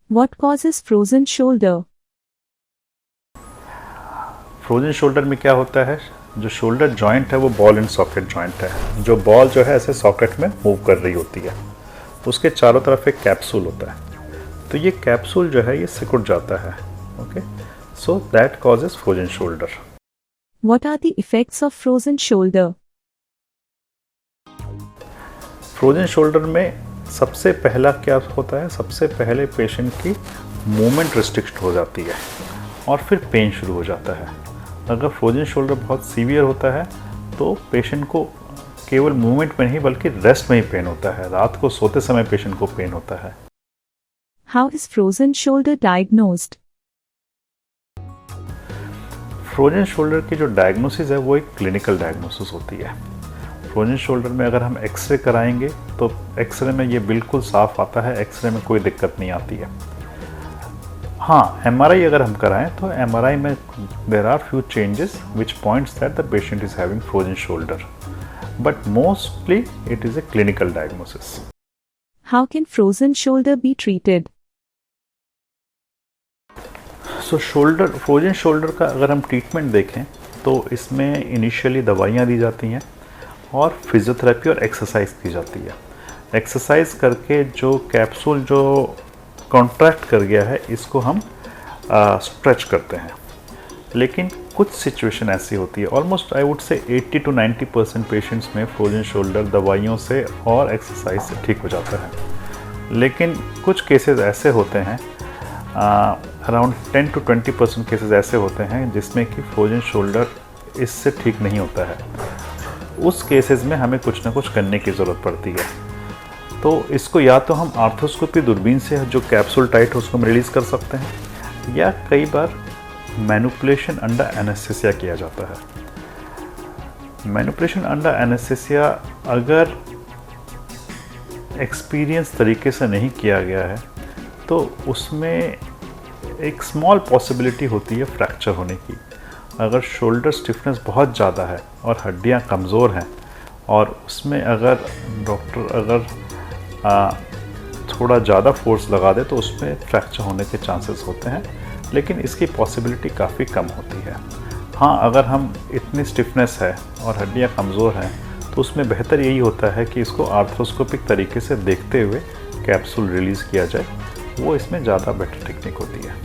What causes frozen shoulder? Frozen shoulder में क्या होता है, जो शोल्डर जॉइंट है वो बॉल एंड सॉकेट जॉइंट है। जो बॉल जो है ऐसे सॉकेट में मूव कर रही होती है, उसके चारों तरफ एक कैप्सूल होता है। तो ये कैप्सूल जो है ये सिकुड़ जाता है। Okay, so that causes frozen shoulder. What are the effects of frozen shoulder? Frozen shoulder में सबसे पहला क्या होता है, सबसे पहले पेशेंट की मूवमेंट रिस्ट्रिक्ट हो जाती है और फिर पेन शुरू हो जाता है। अगर फ्रोजन शोल्डर बहुत सीवियर होता है तो पेशेंट को केवल मूवमेंट में नहीं बल्कि रेस्ट में ही पेन होता है। रात को सोते समय पेशेंट को पेन होता है। How is frozen shoulder diagnosed? Frozen shoulder की जो डायग्नोसिस है वो एक क्लिनिकल डायग्नोसिस होती है। फ्रोजन शोल्डर में अगर हम एक्सरे कराएंगे तो एक्सरे में ये बिल्कुल साफ आता है, एक्सरे में कोई दिक्कत नहीं आती है। हाँ, एमआरआई अगर हम कराएं तो एमआरआई में there are few changes which points that the patient is having frozen shoulder, but mostly it is a clinical diagnosis. How can frozen shoulder be treated? So frozen shoulder का अगर हम treatment देखें तो इसमें initially दवाइयाँ दी जाती हैं और फिजियोथेरेपी और एक्सरसाइज की जाती है। एक्सरसाइज करके जो कैप्सूल जो कॉन्ट्रैक्ट कर गया है इसको हम स्ट्रेच करते हैं। लेकिन कुछ सिचुएशन ऐसी होती है, almost I would say 80 to 90% patients में फ्रोजन शोल्डर दवाइयों से और एक्सरसाइज से ठीक हो जाता है। लेकिन कुछ केसेस ऐसे होते हैं, अराउंड 10 to 20% केसेस ऐसे होते हैं जिसमें कि फ्रोजन शोल्डर इससे ठीक नहीं होता है। उस केसेस में हमें कुछ ना कुछ करने की ज़रूरत पड़ती है। तो इसको या तो हम आर्थ्रोस्कोपी दूरबीन से जो कैप्सूल टाइट है उसको हम रिलीज़ कर सकते हैं, या कई बार मैनिपुलेशन अंडर एनेस्थीसिया किया जाता है। मैनिपुलेशन अंडर एनेस्थीसिया अगर एक्सपीरियंस तरीके से नहीं किया गया है तो उसमें एक स्मॉल पॉसिबिलिटी होती है फ्रैक्चर होने की। अगर शोल्डर स्टिफनेस बहुत ज़्यादा है और हड्डियां कमज़ोर हैं और उसमें अगर डॉक्टर थोड़ा ज़्यादा फोर्स लगा दे तो उसमें फ्रैक्चर होने के चांसेस होते हैं, लेकिन इसकी पॉसिबिलिटी काफ़ी कम होती है। हाँ, अगर हम इतनी स्टिफनेस है और हड्डियां कमज़ोर हैं तो उसमें बेहतर यही होता है कि इसको आर्थ्रोस्कोपिक तरीके से देखते हुए कैप्सूल रिलीज़ किया जाए, वो इसमें ज़्यादा बेटर टेक्निक होती है।